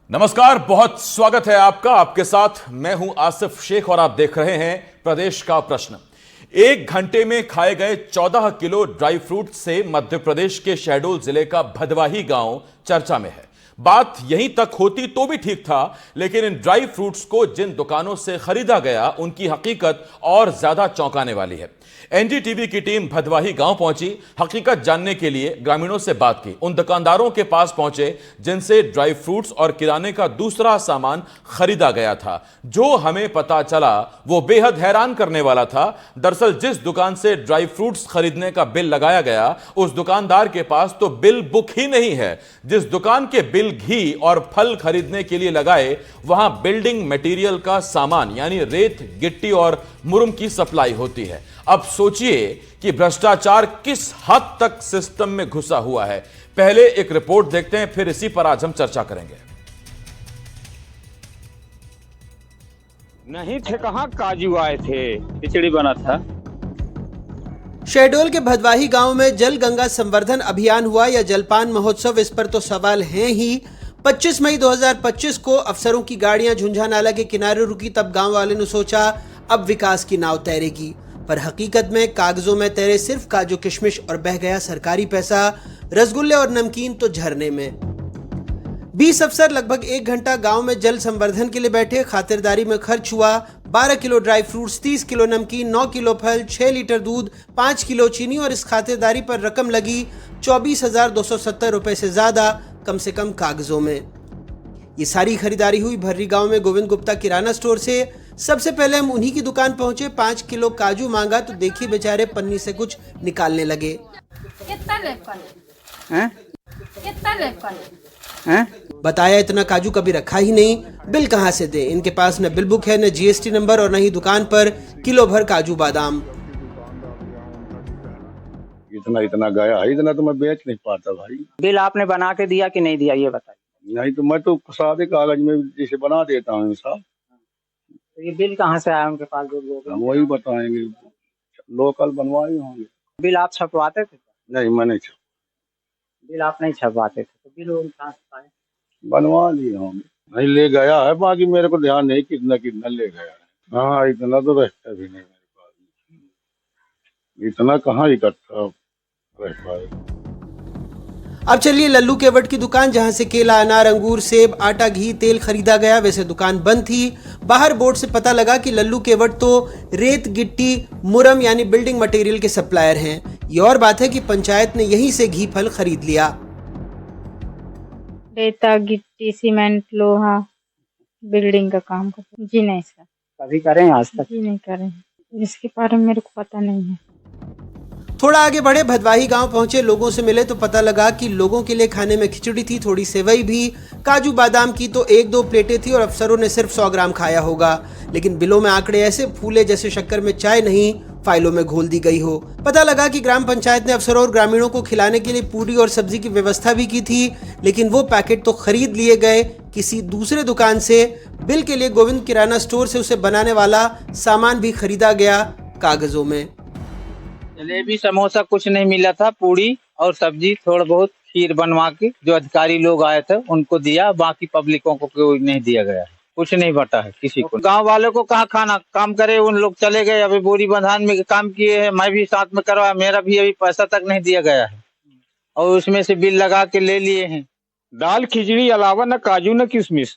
नमस्कार, बहुत स्वागत है आपका। आपके साथ मैं हूं आसिफ शेख और आप देख रहे हैं प्रदेश का प्रश्न। 1 घंटे में खाए गए 14 किलो ड्राई फ्रूट से मध्य प्रदेश के शहडोल जिले का भदवाही गांव चर्चा में है। बात यहीं तक होती तो भी ठीक था, लेकिन इन ड्राई फ्रूट्स को जिन दुकानों से खरीदा गया उनकी हकीकत और ज्यादा चौंकाने वाली है। एनडीटीवी की टीम भदवाही गांव पहुंची, हकीकत जानने के लिए ग्रामीणों से बात की। उन दुकानदारों के पास पहुंचे जिनसे ड्राई फ्रूट्स और किराने का दूसरा सामान खरीदा गया था। जो हमें पता चला वो बेहद हैरान करने वाला था। दरअसल जिस दुकान से ड्राई फ्रूट्स खरीदने का बिल लगाया गया, उस दुकानदार के पास तो बिल बुक ही नहीं है। जिस दुकान के बिल घी और फल खरीदने के लिए लगाए, वहां बिल्डिंग मटेरियल का सामान यानी रेत, गिट्टी और मुरम की सप्लाई होती है। अब सोचिए कि भ्रष्टाचार किस हद तक सिस्टम में घुसा हुआ है। पहले एक रिपोर्ट देखते हैं, फिर इसी पर आज हम चर्चा करेंगे। नहीं थे, कहां काजू आए थे, खिचड़ी बना था। शहडोल के भदवाही गांव में जल गंगा संवर्धन अभियान हुआ या जलपान महोत्सव, इस पर तो सवाल है ही। 25 मई 2025 को अफसरों की गाड़ियां झुंझा नाला के किनारे रुकी, तब गांव वाले ने सोचा अब विकास की नाव तैरेगी, पर हकीकत में कागजों में तैरे सिर्फ काजू किशमिश और बह गया सरकारी पैसा। रसगुल्ले और नमकीन तो झरने में। 20 अफसर लगभग 1 घंटा गांव में जल संवर्धन के लिए बैठे। खातिरदारी में खर्च हुआ 12 किलो ड्राई फ्रूट्स, 30 किलो नमकीन, 9 किलो फल, 6 लीटर दूध, 5 किलो चीनी और इस खातिरदारी पर रकम लगी 24,270 रुपए से ज्यादा, कम से कम कागजों में। ये सारी खरीदारी हुई भर्री गांव में गोविंद गुप्ता किराना स्टोर से। सबसे पहले हम उन्हीं की दुकान पहुंचे। 5 किलो काजू मांगा तो देखिए बेचारे पन्नी से कुछ निकालने लगे। बताया इतना काजू कभी रखा ही नहीं, बिल कहां से दे। इनके पास न बिल बुक है, न जीएसटी नंबर और न ही दुकान पर किलो भर काजू बादाम। इतना गया है, इतना तो मैं बेच नहीं पाता भाई। बिल आपने बना के दिया कि नहीं दिया, ये बताइए। नहीं तो मैं तो सादे कागज में जैसे बना देता हूँ साहब। तो ये बिल कहाँ से आया उनके पास? हम वही बताएंगे, लोकल बनवाए होंगे। बिल आप छपवाते थे? नहीं, मैं नहीं छप बिल आप नहीं छपवाते थे, तो बिल वो कहाँ से पाए? बनवा लिए होंगे। नहीं ले गया है, बाकी मेरे को ध्यान नहीं कितना कितना ले गया है। हाँ, इतना तो रहता भी नहीं मेरे पास, इतना कहाँ इकट्ठा रह पाएगा। अब चलिए लल्लू केवट की दुकान, जहां से केला, अनार, अंगूर, सेब, आटा, घी, तेल खरीदा गया। वैसे दुकान बंद थी। बाहर बोर्ड से पता लगा कि लल्लू केवट तो रेत, गिट्टी, मुरम यानी बिल्डिंग मटेरियल के सप्लायर हैं। ये और बात है कि पंचायत ने यहीं से घी फल खरीद लिया। रेता, गिट्टी, सीमेंट, लोहा, बिल्डिंग का काम करते। जी नहीं सर, कभी करें आज तक? जी नहीं करें, इसके बारे में मेरे को पता नहीं है। थोड़ा आगे बढ़े, भदवाही गांव पहुंचे, लोगों से मिले तो पता लगा कि लोगों के लिए खाने में खिचड़ी थी, थोड़ी सेवई भी, काजू बादाम की तो 1-2 प्लेटें थी और अफसरों ने सिर्फ 100 ग्राम खाया होगा। लेकिन बिलों में आंकड़े ऐसे फूले जैसे शक्कर में चाय नहीं, फाइलों में घोल दी गई हो। पता लगा कि ग्राम पंचायत ने अफसरों और ग्रामीणों को खिलाने के लिए पूरी और सब्जी की व्यवस्था भी की थी, लेकिन वो पैकेट तो खरीद लिए गए किसी दूसरे दुकान से। बिल के लिए गोविंद किराना स्टोर से उसे बनाने वाला सामान भी खरीदा गया कागजों में। जलेबी, समोसा कुछ नहीं मिला था, पूरी और सब्जी, थोड़ा बहुत खीर बनवा के जो अधिकारी लोग आए थे उनको दिया, बाकी पब्लिकों को कोई नहीं दिया गया, कुछ नहीं बटा है किसी को। गांव वालों को कहाँ खाना, काम करे, उन लोग चले गए। अभी बोरी बंधान में काम किए हैं, मैं भी साथ में करवाया, मेरा भी अभी पैसा तक नहीं दिया गया है और उसमें से बिल लगा के ले लिए हैं। दाल खिचड़ी अलावा न काजू न किशमिश,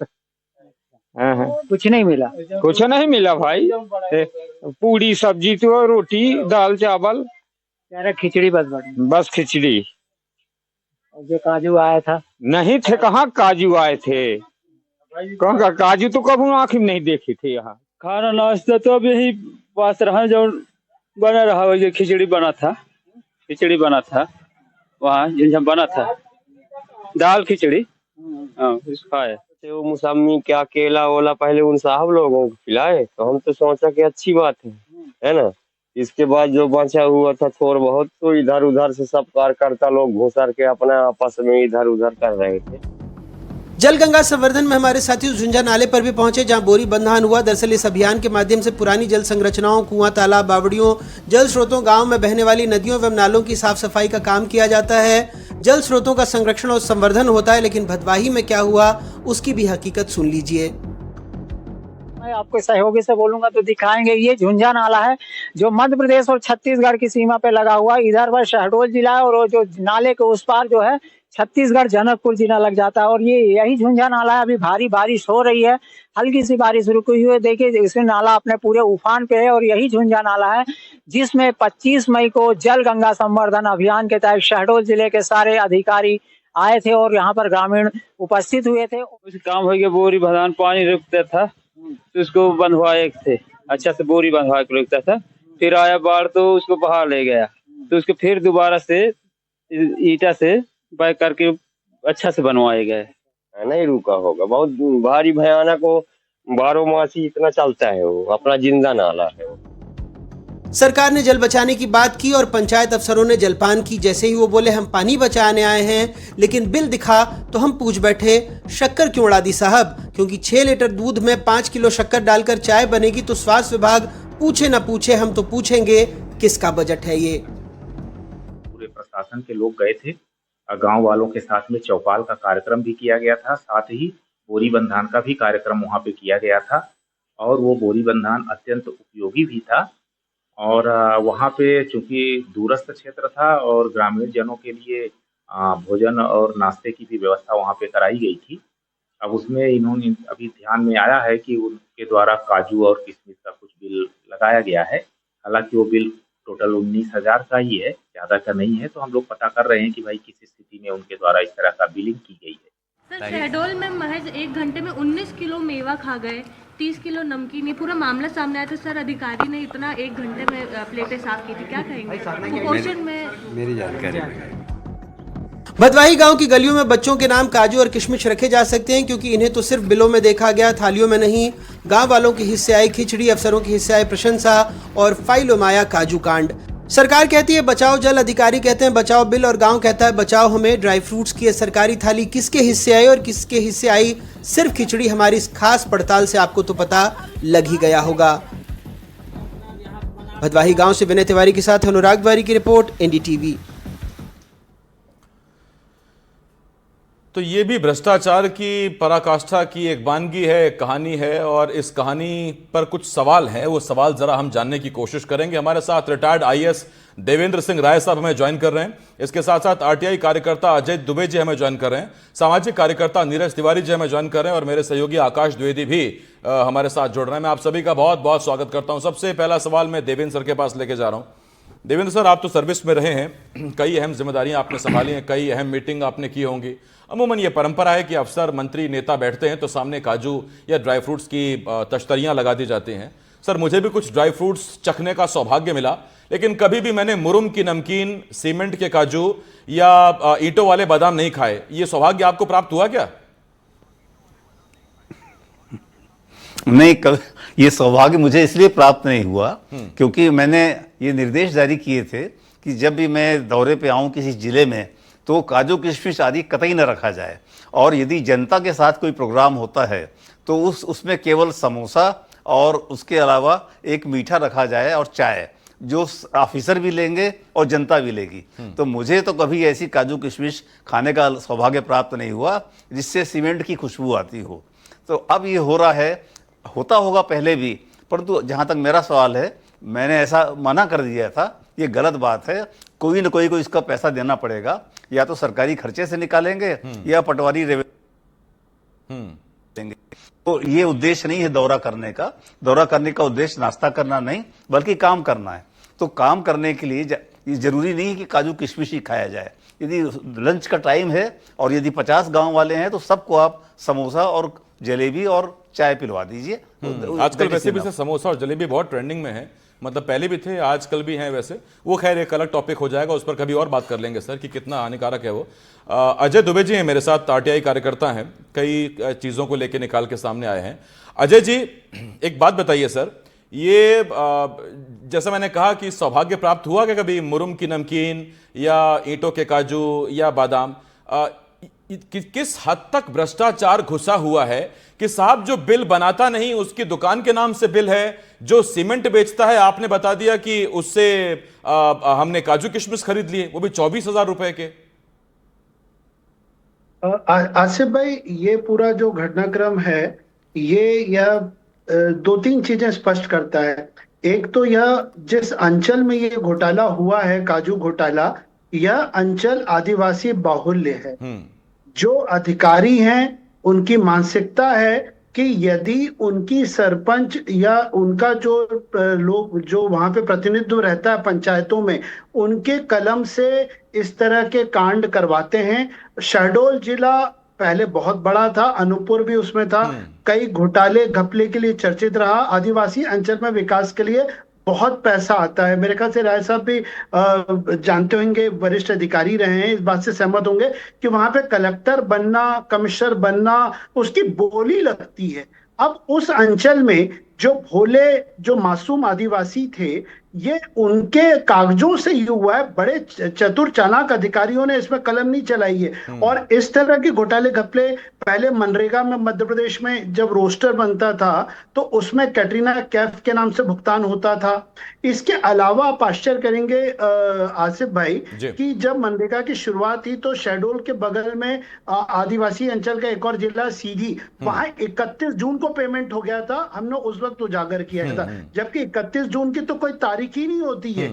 कुछ नहीं मिला। कुछ नहीं मिला भाई, पूरी सब्जी तो, रोटी, दाल चावल, खिचड़ी बस खिचड़ी। और जो काजू आया था? नहीं थे, कहाँ काजू आए थे, कहाँ काजू तो कभी आँख में नहीं देखे थे। यहाँ खाना नाश्ता तो अब यही पास रहा, जो बना रहा, ये खिचड़ी बना था वहाँ जिन बना था, दाल खिचड़ी खाए। वो मौसमी क्या केला वोला पहले उन साहब लोगों को खिलाए, तो हम तो सोचा कि अच्छी बात है ना। इसके बाद जो बचा हुआ था थोड़ा बहुत, तो इधर उधर से सब कार्यकर्ता लोग घुसर के अपने आपस में इधर उधर कर रहे थे। जल गंगा संवर्धन में हमारे साथी उस झुंझा नाले पर भी पहुंचे जहां बोरी बंधान हुआ। दरअसल इस अभियान के माध्यम से पुरानी जल संरचनाओं, कुआं, तालाब, बावड़ियों, जल स्रोतों, गांव में बहने वाली नदियों एवं नालों की साफ सफाई का काम किया जाता है। जल स्रोतों का संरक्षण और संवर्धन होता है। लेकिन भदवाही में क्या हुआ उसकी भी हकीकत सुन लीजिए। मैं आपको सहयोगी से बोलूंगा तो दिखाएंगे। ये झुंझा नाला है जो मध्य प्रदेश और छत्तीसगढ़ की सीमा पे लगा हुआ। इधर पर शहडोल जिला है और वो जो नाले के उस पार जो है छत्तीसगढ़ जनकपुर जिला लग जाता है। और ये यही झुंझा नाला है। अभी भारी बारिश हो रही है, हल्की सी बारिश रुकी हुई है। देखिए इसमें नाला अपने पूरे उफान पे है और यही झुंझा नाला है जिसमें 25 मई को जल गंगा संवर्धन अभियान के तहत शहडोल जिले के सारे अधिकारी आए थे और यहाँ पर ग्रामीण उपस्थित हुए थे। कुछ काम हो गया, बोरी भरान पानी रुकता था तो उसको बंधवाए थे, अच्छा से बोरी बंधवा के रुकता था। फिर आया बाढ़ तो उसको बहा ले गया, तो उसको फिर दोबारा से ईटा से बैक करके अच्छा से बनवाए गए। नहीं रुका होगा, बहुत भारी भयानक हो, 12 मासी इतना चलता है, वो अपना जिंदा नाला है। सरकार ने जल बचाने की बात की और पंचायत अफसरों ने जलपान की। जैसे ही वो बोले हम पानी बचाने आए हैं, लेकिन बिल दिखा तो हम पूछ बैठे शक्कर क्यों उड़ा दी साहब, क्योंकि 6 लीटर दूध में 5 किलो शक्कर डालकर चाय बनेगी तो स्वास्थ्य विभाग पूछे ना पूछे हम तो पूछेंगे किसका बजट है ये। पूरे प्रशासन के लोग गए थे, गांव वालों के साथ में चौपाल का कार्यक्रम भी किया गया था, साथ ही बोरी बंधान का भी कार्यक्रम वहां पे किया गया था। और वो बोरी बंधान अत्यंत उपयोगी भी था। और वहाँ पे चूंकि दूरस्थ क्षेत्र था और ग्रामीण जनों के लिए भोजन और नाश्ते की भी व्यवस्था वहाँ पे कराई गई थी। अब उसमें इन्होंने अभी ध्यान में आया है कि उनके द्वारा काजू और किशमिश का कुछ बिल लगाया गया है। हालांकि वो बिल टोटल 19,000 का ही है, ज़्यादा का नहीं है। तो हम लोग पता कर रहे हैं कि भाई किस स्थिति में उनके द्वारा इस तरह का बिलिंग की गई है। सर शहडोल में महज 1 घंटे में 19 किलो मेवा खा गए, 30 किलो नमकीन, ये पूरा मामला सामने आया। तो सर अधिकारी ने इतना 1 घंटे में प्लेटें साफ की थी, क्या कहेंगे? कुपोषण में मेरी जानकारी भदवाही गांव की गलियों में बच्चों के नाम काजू और किशमिश रखे जा सकते हैं क्योंकि इन्हें तो सिर्फ बिलों में देखा गया, थालियों में नहीं। गांव वालों के हिस्से आई खिचड़ी, अफसरों के हिस्से आई प्रशंसा और फाइलों में आया काजू कांड। सरकार कहती है बचाओ जल, अधिकारी कहते हैं बचाओ बिल और गांव कहता है बचाओ हमें। ड्राई फ्रूट्स की सरकारी थाली किसके हिस्से आई और किसके हिस्से आई सिर्फ खिचड़ी, हमारी इस खास पड़ताल से आपको तो पता लग ही गया होगा। भदवाही गांव से विनय तिवारी के साथ अनुराग तिवारी की रिपोर्ट, एनडीटीवी। तो ये भी भ्रष्टाचार की पराकाष्ठा की एक वानगी है, कहानी है और इस कहानी पर कुछ सवाल हैं। वो सवाल जरा हम जानने की कोशिश करेंगे। हमारे साथ रिटायर्ड आईएएस देवेंद्र सिंह राय साहब हमें ज्वाइन कर रहे हैं। इसके साथ साथ आरटीआई कार्यकर्ता अजय दुबे जी हमें ज्वाइन कर रहे हैं। सामाजिक कार्यकर्ता नीरज तिवारी जी हमें ज्वाइन कर रहे हैं और मेरे सहयोगी आकाश द्विवेदी भी हमारे साथ जुड़ रहे हैं। मैं आप सभी का बहुत बहुत स्वागत करता हूं। सबसे पहला सवाल मैं देवेंद्र सर के पास लेके जा रहा हूं। देवेंद्र सर, आप तो सर्विस में रहे हैं, कई अहम जिम्मेदारियां आपने संभाली हैं, कई अहम मीटिंग आपने की होंगी। अमूमन ये परंपरा है कि अफसर, मंत्री, नेता बैठते हैं तो सामने काजू या ड्राई फ्रूट्स की तश्तरियां लगा दी जाती हैं। सर, मुझे भी कुछ ड्राई फ्रूट्स चखने का सौभाग्य मिला, लेकिन कभी भी मैंने मुरुम की नमकीन, सीमेंट के काजू या ईंटों वाले बादाम नहीं खाए। ये सौभाग्य आपको प्राप्त हुआ क्या? नहीं, ये सौभाग्य मुझे इसलिए प्राप्त नहीं हुआ क्योंकि मैंने ये निर्देश जारी किए थे कि जब भी मैं दौरे पे आऊं किसी जिले में तो काजू किशमिश आदि कतई न रखा जाए। और यदि जनता के साथ कोई प्रोग्राम होता है तो उसमें केवल समोसा और उसके अलावा एक मीठा रखा जाए और चाय, जो ऑफिसर भी लेंगे और जनता भी लेगी। तो मुझे तो कभी ऐसी काजू किशमिश खाने का सौभाग्य प्राप्त नहीं हुआ जिससे सीमेंट की खुशबू आती हो। तो अब ये हो रहा है, होता होगा पहले भी, परंतु जहाँ तक मेरा सवाल है, मैंने ऐसा मना कर दिया था। ये गलत बात है। कोई न कोई को इसका पैसा देना पड़ेगा, या तो सरकारी खर्चे से निकालेंगे या पटवारी देंगे। तो ये उद्देश्य नहीं है दौरा करने का। दौरा करने का उद्देश्य नाश्ता करना नहीं बल्कि काम करना है। तो काम करने के लिए ये जरूरी नहीं है कि काजू किशमिश ही खाया जाए। यदि लंच का टाइम है और यदि 50 गांव वाले हैं तो सबको आप समोसा और जलेबी और चाय पिलवा दीजिए। आजकल वैसे भी समोसा और जलेबी बहुत ट्रेंडिंग में है, मतलब पहले भी थे, आजकल भी हैं। वैसे वो खैर एक अलग टॉपिक हो जाएगा, उस पर कभी और बात कर लेंगे सर कि कितना हानिकारक है वो। अजय दुबे जी हैं मेरे साथ, आरटीआई कार्यकर्ता हैं, कई चीज़ों को लेकर निकाल के सामने आए हैं। अजय जी, एक बात बताइए सर, ये जैसा मैंने कहा कि सौभाग्य प्राप्त हुआ क्या कभी मुरुम की नमकीन या ईंटों के काजू या बादाम? किस हद तक भ्रष्टाचार घुसा हुआ है कि साहब जो बिल बनाता नहीं उसकी दुकान के नाम से बिल है, जो सीमेंट बेचता है आपने बता दिया कि उससे हमने काजू किशमिश खरीद लिए, वो भी 24,000 रुपए के। आसिफ भाई, ये पूरा जो घटनाक्रम है, यह दो तीन चीजें स्पष्ट करता है। एक तो यह जिस अंचल में ये घोटाला हुआ है, काजू घोटाला, यह अंचल आदिवासी बाहुल्य है। जो अधिकारी हैं उनकी मानसिकता है कि यदि उनकी सरपंच या उनका जो लोग जो वहां पे प्रतिनिधित्व रहता है पंचायतों में, उनके कलम से इस तरह के कांड करवाते हैं। शहडोल जिला पहले बहुत बड़ा था, अनूपपुर भी उसमें था, कई घोटाले घपले के लिए चर्चित रहा। आदिवासी अंचल में विकास के लिए बहुत पैसा आता है। मेरे ख्याल से राय साहब भी जानते होंगे, वरिष्ठ अधिकारी रहे हैं, इस बात से सहमत होंगे कि वहां पे कलेक्टर बनना, कमिश्नर बनना, उसकी बोली लगती है। अब उस अंचल में जो भोले, जो मासूम आदिवासी थे, ये उनके कागजों से ही हुआ है। बड़े चतुर चालाक अधिकारियों ने इसमें कलम नहीं चलाई है। और इस तरह के घोटाले घपले पहले मनरेगा में मध्य प्रदेश में जब रोस्टर बनता था तो उसमें कैटरीना कैफ के नाम से भुगतान होता था। इसके अलावा आप आश्चर्य करेंगे आसिफ भाई कि जब मनरेगा की शुरुआत हुई तो शहडोल के बगल में आदिवासी अंचल का एक और जिला सीधी, वहां 31 जून को पेमेंट हो गया था। हमने उस वक्त उजागर किया था, जबकि 31 जून की तो कोई तारीख ही नहीं होती है।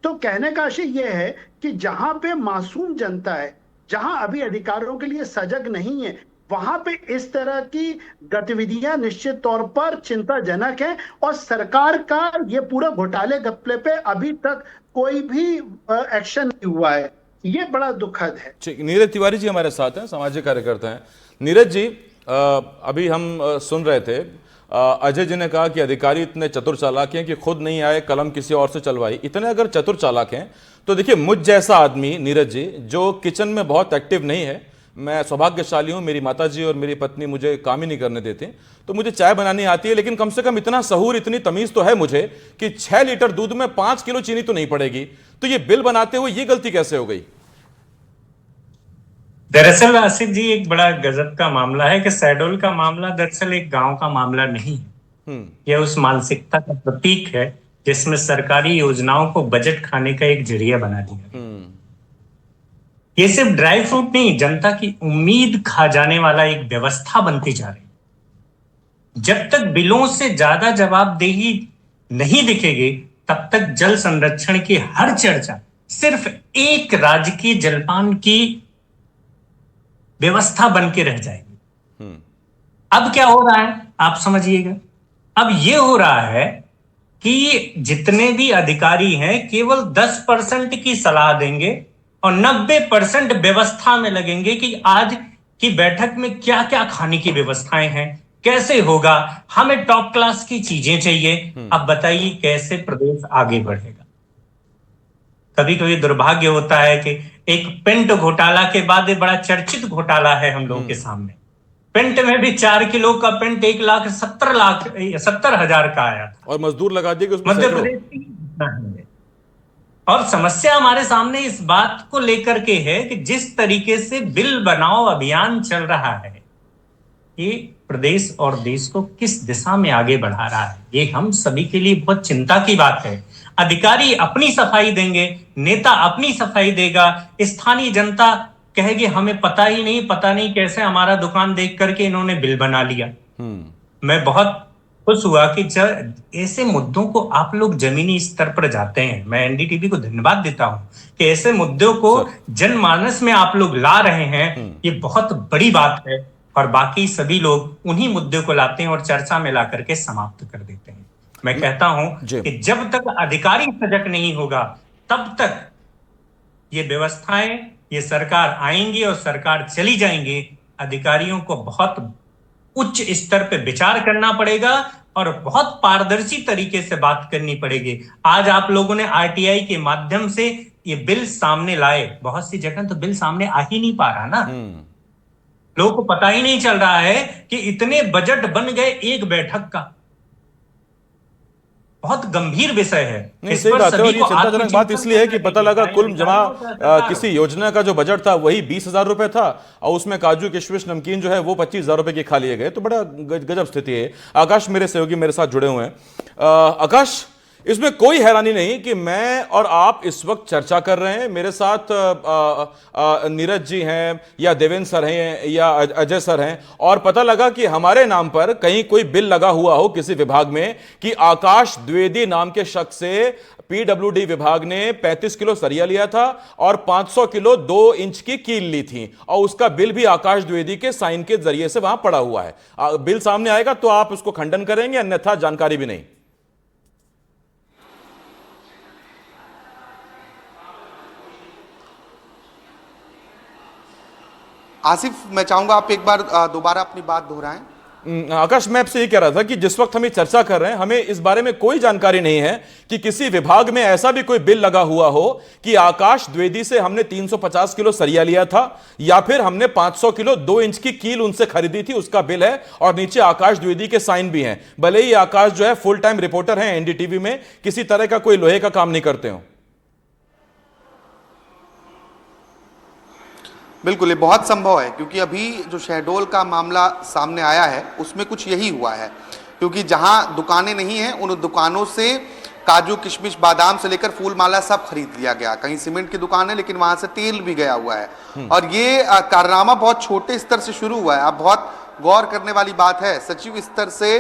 तो कहने का आशय यह है कि जहां पे मासूम जनता है, जहां अभी अधिकारों के लिए सजग नहीं है, वहां पे इस तरह की गतिविधियां निश्चित तौर पर चिंताजनक है। और सरकार का ये पूरा घोटाले घपले पे अभी तक कोई भी एक्शन नहीं हुआ है। ये बड़ा दुखद है। ठीक, नीरज तिवारी जी हमारे साथ हैं, सामाजिक कार्यकर्ता हैं। नीरज जी, अभी हम सुन रहे थे, अजय जी ने कहा कि अधिकारी इतने चतुर चालाक हैं कि खुद नहीं आए, कलम किसी और से चलवाई। इतने अगर चतुर चालाक हैं तो देखिए, मुझ जैसा आदमी नीरज जी जो किचन में बहुत एक्टिव नहीं है, मैं सौभाग्यशाली हूं, मेरी माताजी और मेरी पत्नी मुझे काम ही नहीं करने देते, तो मुझे चाय बनानी आती है, लेकिन कम से कम इतना सहूर, इतनी तमीज तो है मुझे कि 6 लीटर दूध में 5 किलो चीनी तो नहीं पड़ेगी। तो ये बिल बनाते हुए ये गलती कैसे हो गई? दरअसल आसिफ जी, एक बड़ा गजब का मामला है कि शहडोल का मामला दरअसल एक गांव का मामला नहीं है। यह उस मानसिकता का प्रतीक है जिसमें सरकारी योजनाओं को बजट खाने का एक जरिया बना दिया। ये सिर्फ ड्राई फ्रूट नहीं, जनता की उम्मीद खा जाने वाला एक व्यवस्था बनती जा रही। जब तक बिलों से ज्यादा जवाबदेही नहीं दिखेगी, तब तक जल संरक्षण की हर चर्चा सिर्फ एक राजकीय जलपान की व्यवस्था बन के रह जाएगी। अब क्या हो रहा है आप समझिएगा। अब यह हो रहा है कि जितने भी अधिकारी हैं केवल 10% की सलाह देंगे और 90% व्यवस्था में लगेंगे कि आज की बैठक में क्या क्या खाने की व्यवस्थाएं हैं, कैसे होगा, हमें टॉप क्लास की चीजें चाहिए। अब बताइए कैसे प्रदेश आगे बढ़ेगा। कभी कभी दुर्भाग्य होता है कि एक पेंट घोटाला के बाद ये बड़ा चर्चित घोटाला है हम लोगों के सामने। पेंट में भी 4 किलो का पेंट 1,70,000 का आया था और मजदूर लगा दिए मध्य प्रदेश की। और समस्या हमारे सामने इस बात को लेकर के है कि जिस तरीके से बिल बनाओ अभियान चल रहा है, ये प्रदेश और देश को किस दिशा में आगे बढ़ा रहा है, ये हम सभी के लिए बहुत चिंता की बात है। अधिकारी अपनी सफाई देंगे, नेता अपनी सफाई देगा, स्थानीय जनता कहेगी हमें पता नहीं कैसे हमारा दुकान देख करके इन्होंने बिल बना लिया। मैं बहुत खुश हुआ कि जब ऐसे मुद्दों को आप लोग जमीनी स्तर पर जाते हैं, मैं एनडीटीवी को धन्यवाद देता हूं कि ऐसे मुद्दों को जनमानस में आप लोग ला रहे हैं, ये बहुत बड़ी बात है। और बाकी सभी लोग उन्हीं मुद्दों को लाते हैं और चर्चा में ला करके समाप्त कर देते हैं। मैं कहता हूं कि जब तक अधिकारी सजग नहीं होगा, तब तक ये व्यवस्थाएं, ये सरकार आएंगी और सरकार चली जाएंगी। अधिकारियों को बहुत उच्च स्तर पे विचार करना पड़ेगा और बहुत पारदर्शी तरीके से बात करनी पड़ेगी। आज आप लोगों ने आरटीआई के माध्यम से ये बिल सामने लाए, बहुत सी जगह तो बिल सामने आ ही नहीं पा रहा ना, लोगों को पता ही नहीं चल रहा है कि इतने बजट बन गए एक बैठक का। बहुत गंभीर विषय है। नहीं, सही बात है। और ये चिंताजनक बात इसलिए है कि पता लगा कुल जमा किसी योजना का जो बजट था वही 20,000 रुपए था और उसमें काजू किशमिश नमकीन जो है वो 25,000 रुपए के खा लिए गए। तो बड़ा गजब स्थिति है। आकाश मेरे सहयोगी मेरे साथ जुड़े हुए हैं। आकाश, इसमें कोई हैरानी नहीं कि मैं और आप इस वक्त चर्चा कर रहे हैं। मेरे साथ नीरज जी हैं या देवेंद्र सर हैं या अजय सर हैं, और पता लगा कि हमारे नाम पर कहीं कोई बिल लगा हुआ हो किसी विभाग में कि आकाश द्विवेदी नाम के शख्स से पीडब्ल्यूडी विभाग ने 35 किलो सरिया लिया था और 500 किलो 2 इंच की कील ली थी, और उसका बिल भी आकाश द्विवेदी के साइन के जरिए से वहां पड़ा हुआ है। बिल सामने आएगा तो आप उसको खंडन करेंगे, अन्यथा जानकारी भी नहीं। आसिफ, मैं चाहूंगा आप एक बार दोबारा अपनी बात दोहराएं। आकाश, मैं आपसे ये कह रहा था कि जिस वक्त हम ये चर्चा कर रहे हैं, हमें इस बारे में कोई जानकारी नहीं है कि किसी विभाग में ऐसा भी कोई बिल लगा हुआ हो कि आकाश द्विवेदी से हमने 350 किलो सरिया लिया था या फिर हमने 500 किलो 2 इंच की कील उनसे खरीदी थी, उसका बिल है और नीचे आकाश द्विवेदी के साइन भी हैं। भले ही आकाश जो है फुल टाइम रिपोर्टर हैं एनडीटीवी में, किसी तरह का कोई लोहे का काम नहीं करते हो। बिल्कुल, ये बहुत संभव है, क्योंकि अभी जो शहडोल का मामला सामने आया है उसमें कुछ यही हुआ है। क्योंकि जहां दुकानें नहीं हैं उन दुकानों से काजू, किशमिश, बादाम से लेकर फूल माला सब खरीद लिया गया। कहीं सीमेंट की दुकान है लेकिन वहां से तेल भी गया हुआ है। और ये कारनामा बहुत छोटे स्तर से शुरू हुआ है। अब बहुत गौर करने वाली बात है, सचिव स्तर से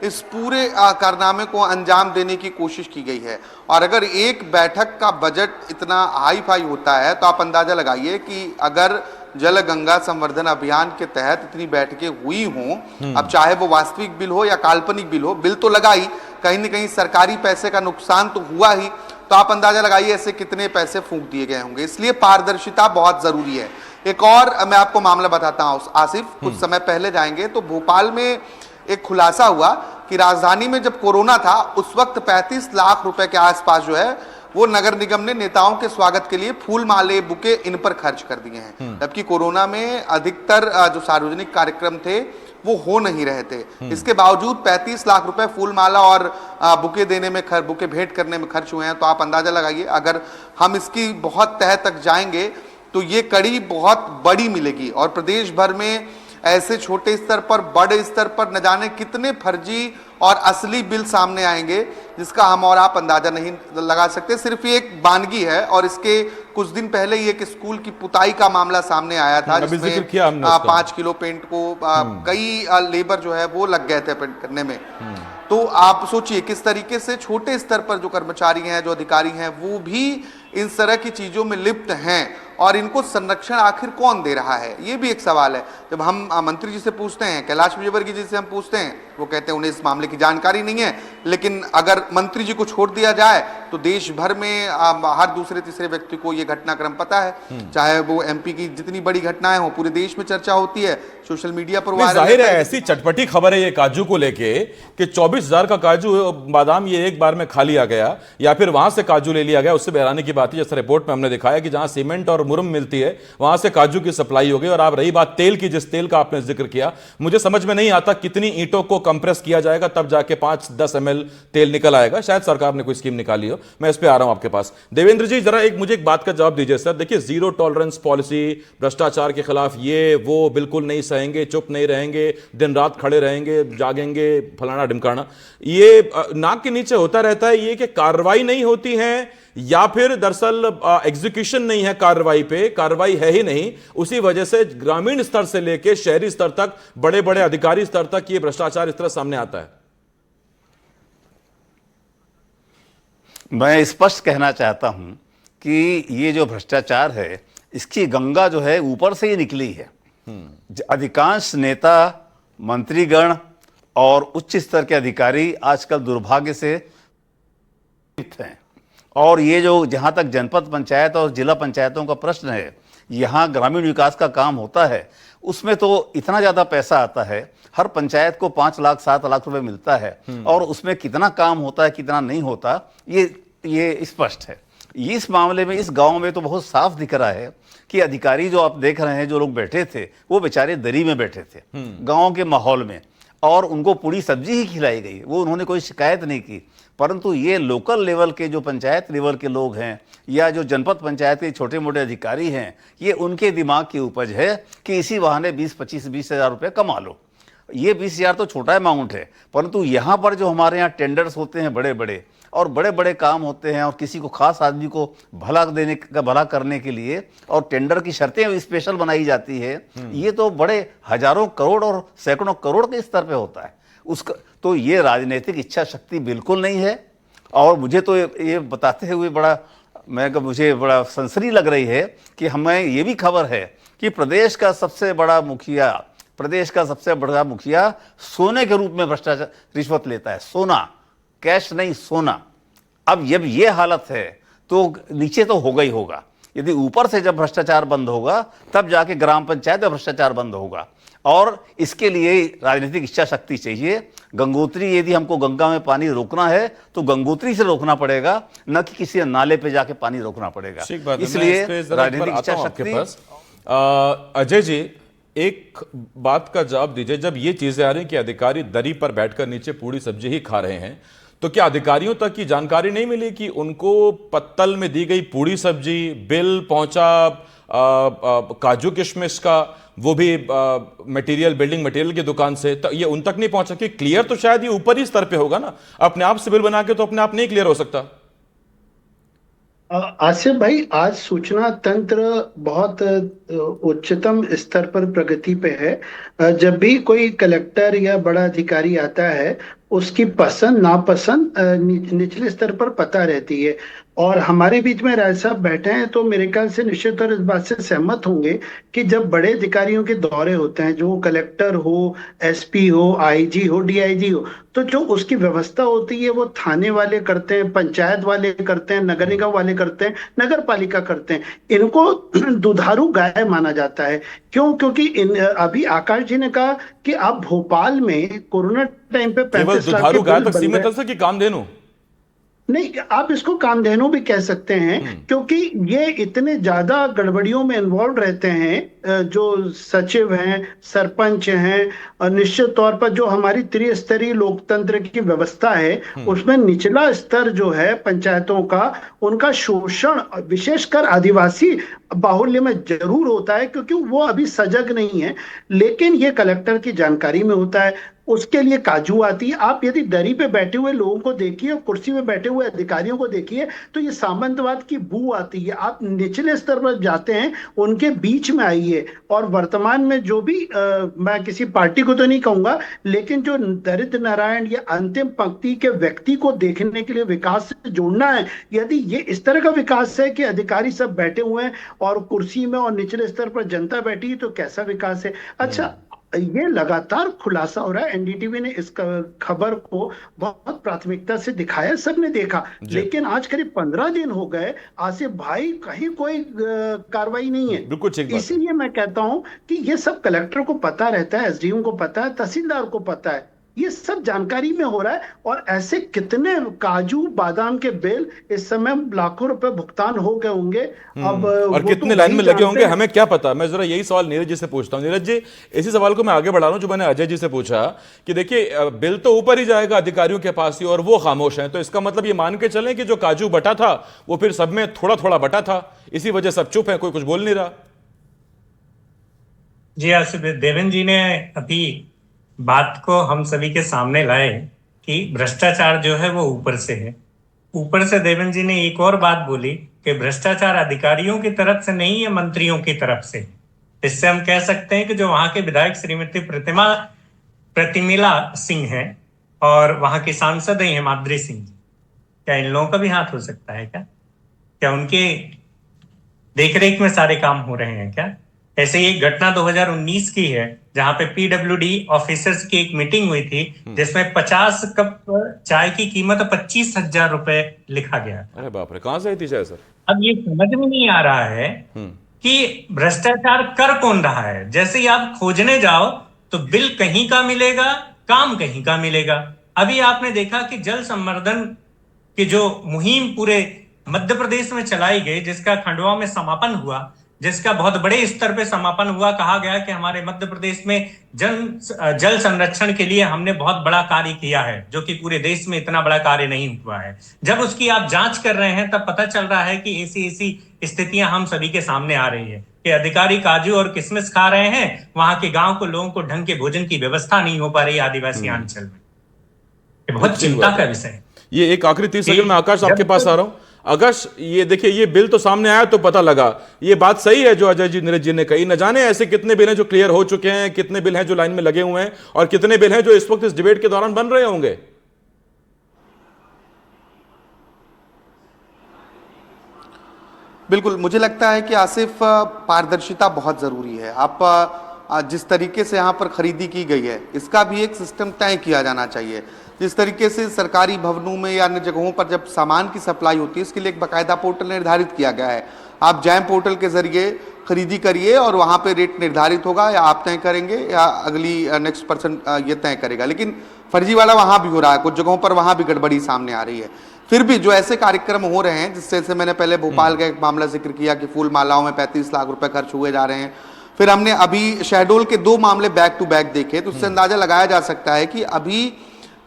इस पूरे कारनामे को अंजाम देने की कोशिश की गई है। और अगर एक बैठक का बजट इतना हाई फाई होता है तो आप अंदाजा लगाइए कि अगर जल गंगा संवर्धन अभियान के तहत इतनी बैठकें हुई हों, अब चाहे वो वास्तविक बिल हो या काल्पनिक बिल हो, बिल तो लगा ही, कहीं न कहीं सरकारी पैसे का नुकसान तो हुआ ही, तो आप अंदाजा लगाइए ऐसे कितने पैसे फूंक दिए गए होंगे। इसलिए पारदर्शिता बहुत जरूरी है। एक और मैं आपको मामला बताता हूं आसिफ, कुछ समय पहले जाएंगे तो भोपाल में एक खुलासा हुआ कि राजधानी में जब कोरोना था उस वक्त 35 लाख रुपए के आसपास जो है वो नगर निगम ने नेताओं के स्वागत के लिए फूल माले, बुके इन पर खर्च कर दिए हैं। जबकि कोरोना में अधिकतर जो सार्वजनिक कार्यक्रम थे वो हो नहीं रहे थे। इसके बावजूद 35 लाख रुपए फूल माला और बुके देने में बुके भेंट करने में खर्च हुए हैं। तो आप अंदाजा लगाइए, अगर हम इसकी बहुत तह तक जाएंगे तो ये कड़ी बहुत बड़ी मिलेगी। और प्रदेश भर में ऐसे छोटे स्तर पर, बड़े स्तर पर न जाने कितने फर्जी और असली बिल सामने आएंगे जिसका हम और आप अंदाजा नहीं लगा सकते। सिर्फ ये एक वानगी है। और इसके कुछ दिन पहले ही एक स्कूल की पुताई का मामला सामने आया था जिसमें 5 किलो पेंट को कई लेबर जो है वो लग गए थे पेंट करने में। तो आप सोचिए किस तरीके से छोटे स्तर पर जो कर्मचारी हैं, जो अधिकारी हैं, वो भी इन तरह की चीजों में लिप्त हैं। और इनको संरक्षण आखिर कौन दे रहा है, ये भी एक सवाल है। जब हम मंत्री जी से पूछते हैं, कैलाश विजयवर्गीय जी से हम पूछते हैं, वो कहते हैं उन्हें इस मामले की जानकारी नहीं है। लेकिन अगर मंत्री जी को छोड़ दिया जाए तो देश भर में हर दूसरे तीसरे व्यक्ति को ये घटनाक्रम पता है। चाहे वो एमपी की जितनी बड़ी घटनाएं हो, पूरे देश में चर्चा होती है, सोशल मीडिया पर जाहिर है ऐसी चटपटी खबर है ये काजू को लेके कि 24,000 का काजू बादाम ये एक बार में खा लिया गया या फिर वहां से काजू ले लिया गया। उससे हैरानी की बात है, जैसे रिपोर्ट में हमने दिखाया कि जहां सीमेंट और मुरम मिलती है वहां से काजू की सप्लाई हो गई। और आप रही बात तेल की, जिस तेल का आपने जिक्र किया, मुझे समझ में नहीं आता कितनी ईंटों को कंप्रेस किया जाएगा तब जाके 5-10 ml तेल निकल आएगा। शायद सरकार ने कोई स्कीम निकाली हो, मैं इस पे आ रहा हूं आपके पास। देवेंद्र जी जरा मुझे एक बात का जवाब दीजिए सर। देखिए, जीरो टॉलरेंस पॉलिसी, भ्रष्टाचार के खिलाफ ये वो बिल्कुल नहीं सहेंगे, चुप नहीं रहेंगे, दिन रात खड़े रहेंगे, जागेंगे, फलाना ढिमकाना, ये नाक के नीचे होता रहता है। ये कि कार्रवाई नहीं होती है या फिर दरअसल एग्जीक्यूशन नहीं है कार्रवाई पे, कार्रवाई है ही नहीं, उसी वजह से ग्रामीण स्तर से लेकर शहरी स्तर तक, बड़े बड़े अधिकारी स्तर तक ये भ्रष्टाचार इस तरह सामने आता है। मैं स्पष्ट कहना चाहता हूं कि ये जो भ्रष्टाचार है इसकी गंगा जो है ऊपर से ही निकली है। अधिकांश नेता, मंत्रीगण और उच्च स्तर के अधिकारी आजकल दुर्भाग्य से हैं। और ये जो जहां तक जनपद पंचायत और जिला पंचायतों का प्रश्न है, यहाँ ग्रामीण विकास का काम होता है, उसमें तो इतना ज़्यादा पैसा आता है, हर पंचायत को 5 लाख 7 लाख रुपए मिलता है। और उसमें कितना काम होता है, कितना नहीं होता, ये स्पष्ट है। इस मामले में इस गांव में तो बहुत साफ दिख रहा है कि अधिकारी जो आप देख रहे हैं, जो लोग बैठे थे, वो बेचारे दरी में बैठे थे गाँव के माहौल में, और उनको पूरी सब्जी ही खिलाई गई, वो उन्होंने कोई शिकायत नहीं की। परंतु ये लोकल लेवल के जो पंचायत लेवल के लोग हैं या जो जनपद पंचायत के छोटे मोटे अधिकारी हैं, ये उनके दिमाग की उपज है कि इसी बहाने 20 हज़ार रुपये कमा लो। ये 20,000 तो छोटा अमाउंट है, परंतु यहाँ पर जो हमारे यहाँ टेंडर्स होते हैं बड़े बड़े, और बड़े बड़े काम होते हैं और किसी को खास आदमी को भला करने के लिए और टेंडर की शर्तें स्पेशल बनाई जाती है, ये तो बड़े हजारों करोड़ और सैकड़ों करोड़ के स्तर पे होता है। उसका तो ये राजनीतिक इच्छा शक्ति बिल्कुल नहीं है। और मुझे तो ये बताते हुए मुझे बड़ा सनसनी लग रही है कि हमें ये भी खबर है कि प्रदेश का सबसे बड़ा मुखिया सोने के रूप में भ्रष्टाचार रिश्वत लेता है। सोना, कैश नहीं, सोना। अब जब ये हालत है तो नीचे तो होगा ही होगा। यदि ऊपर से जब भ्रष्टाचार बंद होगा तब जाके ग्राम पंचायत में भ्रष्टाचार बंद होगा। और इसके लिए राजनीतिक इच्छा शक्ति चाहिए। गंगोत्री, यदि हमको गंगा में पानी रोकना है तो गंगोत्री से रोकना पड़ेगा, न कि किसी नाले पे जाके पानी रोकना पड़ेगा। इसलिए राजनीतिक इच्छा शक्ति। अजय जी, एक बात का जवाब दीजिए, जब ये चीजें आ रही कि अधिकारी दरी पर बैठकर नीचे पूरी सब्जी ही खा रहे हैं, तो क्या अधिकारियों तक की जानकारी नहीं मिली कि उनको पत्तल में दी गई पूरी सब्जी बिल पहुंचा काजू किशमिश का, वो भी मटेरियल, बिल्डिंग मटेरियल की दुकान से, तो ये उन तक नहीं पहुंचा? कि क्लियर तो शायद ये ऊपर ही स्तर पे होगा ना, अपने आप से बिल बना के तो अपने आप नहीं क्लियर हो सकता। आसिफ भाई, आज सूचना तंत्र बहुत उच्चतम स्तर पर प्रगति पे है। जब भी कोई कलेक्टर या बड़ा अधिकारी आता है, उसकी पसंद नापसंद निचले स्तर पर पता रहती है। और हमारे बीच में राय साहब बैठे हैं तो मेरे ख्याल से निश्चित तौर इस बात से सहमत होंगे कि जब बड़े अधिकारियों के दौरे होते हैं, जो कलेक्टर हो, एसपी हो, आईजी हो, डीआईजी हो, तो जो उसकी व्यवस्था होती है वो थाने वाले करते हैं, पंचायत वाले करते हैं, नगर निगम वाले करते हैं, नगर पालिका करते हैं। इनको दुधारू गाय माना जाता है। क्यों? क्योंकि अभी आकाश जी ने कहा कि आप भोपाल में कोरोना टाइम पे 35 लाख दुधारू गाय तक सीमित है कि कामधेनु? नहीं, आप इसको कामधेनु भी कह सकते हैं, क्योंकि ये इतने ज्यादा गड़बड़ियों में इन्वॉल्व रहते हैं। जो सचिव हैं, सरपंच हैं, और निश्चित तौर पर जो हमारी त्रिस्तरीय लोकतंत्र की व्यवस्था है, उसमें निचला स्तर जो है पंचायतों का, उनका शोषण विशेषकर आदिवासी बाहुल्य में जरूर होता है, क्योंकि वो अभी सजग नहीं है। लेकिन ये कलेक्टर की जानकारी में होता है, उसके लिए काजू आती है। आप यदि दरी पे बैठे हुए लोगों को देखिए और कुर्सी में बैठे हुए अधिकारियों को देखिए तो ये सामंतवाद की बू आती है। आप निचले स्तर पर जाते हैं, उनके बीच में आइए। और वर्तमान में जो भी मैं किसी पार्टी को तो नहीं कहूंगा, लेकिन जो दरिद्र नारायण या अंतिम पंक्ति के व्यक्ति को देखने के लिए विकास से जोड़ना है, यदि ये इस तरह का विकास है कि अधिकारी सब बैठे हुए हैं और कुर्सी में और निचले स्तर पर जनता बैठी है, तो कैसा विकास है? अच्छा, ये लगातार खुलासा हो रहा है। एनडीटीवी ने इस खबर को बहुत प्राथमिकता से दिखाया, सबने देखा, लेकिन आज करीब 15 दिन हो गए आसिफ भाई, कहीं कोई कार्रवाई नहीं है। इसीलिए मैं कहता हूं कि ये सब कलेक्टर को पता रहता है, एसडीएम को पता है, तहसीलदार को पता है, ये सब जानकारी में हो रहा है। और ऐसे कितने काजू बादाम के बिल इस समय लाखों रुपए भुगतान हो गए होंगे। अब और कितने लाइन में लगे होंगे हमें क्या पता। मैं जरा यही सवाल नीरज जी से पूछता हूं। नीरज जी, इसी सवाल को मैं आगे बढ़ा रहा हूं जो मैंने अजय जी से पूछा कि देखिए बिल तो ऊपर ही जाएगा अधिकारियों के पास ही और वो खामोश हैं, तो इसका मतलब ये मान के चलें कि जो काजू बटा था वो फिर सब में थोड़ा थोड़ा बटा था, इसी वजह सब चुप है, कोई कुछ बोल नहीं रहा। जी आसिफ, देवेंद्र जी ने अभी बात को हम सभी के सामने लाए कि भ्रष्टाचार जो है वो ऊपर से है। ऊपर से देवेंद्र जी ने एक और बात बोली कि भ्रष्टाचार अधिकारियों की तरफ से नहीं है, मंत्रियों की तरफ से। इससे हम कह सकते हैं कि जो वहां के विधायक श्रीमती प्रतिमिला सिंह है और वहां की सांसद है हिमाद्री सिंह, क्या इन लोगों का भी हाथ हो सकता है? क्या उनके देखरेख में सारे काम हो रहे हैं क्या? ऐसे ही एक घटना 2019 की है जहां पे पीडब्ल्यूडी ऑफिसर्स की एक मीटिंग हुई थी जिसमें 50 कप चाय की कीमत 25,000 रुपए लिखा गया। अरे बाप रे, कहां से आई थी चाय सर? अब ये समझ में नहीं आ रहा है कि भ्रष्टाचार कर कौन रहा है। जैसे ही आप खोजने जाओ तो बिल कहीं का मिलेगा, काम कहीं का मिलेगा। अभी आपने देखा कि जल संवर्धन की जो मुहिम पूरे मध्य प्रदेश में चलाई गई, जिसका खंडवा में समापन हुआ, जिसका बहुत बड़े स्तर पे समापन हुआ, कहा गया कि हमारे मध्य प्रदेश में जल संरक्षण के लिए हमने बहुत बड़ा कार्य किया है, जो कि पूरे देश में इतना बड़ा कार्य नहीं हुआ है। जब उसकी आप जांच कर रहे हैं तब पता चल रहा है कि ऐसी स्थितियां हम सभी के सामने आ रही है कि अधिकारी काजू और किशमिश खा रहे हैं, वहां के गांव को लोगों को ढंग के भोजन की व्यवस्था नहीं हो पा रही आदिवासी अंचल में। बहुत चिंता का विषय है। ये एक आखिरी 30 सेकंड में आकाश आपके पास आ रहा हूं। आकाश, ये देखिए, ये बिल तो सामने आया तो पता लगा, ये बात सही है जो अजय जी नीरज जी ने कही। न जाने ऐसे कितने बिल हैं जो क्लियर हो चुके हैं, कितने बिल हैं जो लाइन में लगे हुए हैं, और कितने बिल हैं जो इस वक्त इस डिबेट के दौरान बन रहे होंगे। बिल्कुल, मुझे लगता है कि आसिफ, पारदर्शिता बहुत ज़रूरी है। आप जिस तरीके से यहाँ पर खरीदी की गई है, इसका भी एक सिस्टम तय किया जाना चाहिए। जिस तरीके से सरकारी भवनों में या अन्य जगहों पर जब सामान की सप्लाई होती है, इसके लिए एक बाकायदा पोर्टल निर्धारित किया गया है। आप जैम पोर्टल के जरिए खरीदी करिए और वहाँ पे रेट निर्धारित होगा, या आप तय करेंगे या अगली नेक्स्ट पर्सन ये तय करेगा। लेकिन फर्जीवाड़ा वहाँ भी हो रहा है, कुछ जगहों पर वहाँ भी गड़बड़ी सामने आ रही है। फिर भी जो ऐसे कार्यक्रम हो रहे हैं, जिससे मैंने पहले भोपाल का एक मामला जिक्र किया कि फूल मालाओं में 35 लाख रुपए खर्च हुए जा रहे हैं, फिर हमने अभी शहडोल के 2 मामले बैक टू बैक देखे, तो उससे अंदाजा लगाया जा सकता है कि अभी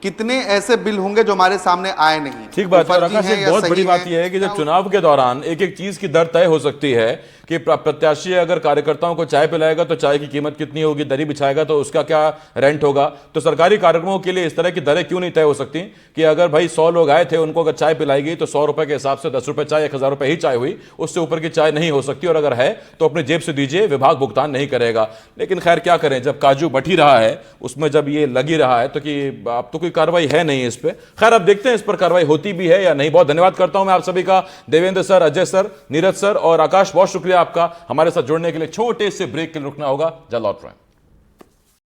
कितने ऐसे बिल होंगे जो हमारे सामने आए नहीं। ठीक बात है। आकाश, एक बहुत बड़ी बात यह है कि जब चुनाव के दौरान एक एक चीज की दर तय हो सकती है कि प्रत्याशी अगर कार्यकर्ताओं को चाय पिलाएगा तो चाय की कीमत कितनी होगी, दरी बिछाएगा तो उसका क्या रेंट होगा, तो सरकारी कार्यक्रमों के लिए इस तरह की दरें क्यों नहीं तय हो सकती कि अगर भाई 100 लोग आए थे, उनको अगर चाय पिलाई गई तो 100 रुपए के हिसाब से 10 रुपए चाय, 1000 रुपए ही चाय हुई, उससे ऊपर की चाय नहीं हो सकती, और अगर है तो अपनी जेब से दीजिए, विभाग भुगतान नहीं करेगा। लेकिन खैर क्या करें, जब काजू बट ही रहा है, उसमें जब ये लगी रहा है तो कि अब तो कोई कार्रवाई है नहीं इस पे। खैर अब देखते हैं इस पर कार्रवाई होती भी है या नहीं। बहुत धन्यवाद करता हूं मैं आप सभी का, Devendra sir, Ajay sir, Neeraj sir और आकाश, बहुत शुक्रिया आपका हमारे साथ जुड़ने के लिए। छोटे से ब्रेक के लिए रुकना होगा, जल्द लौट रहे हैं।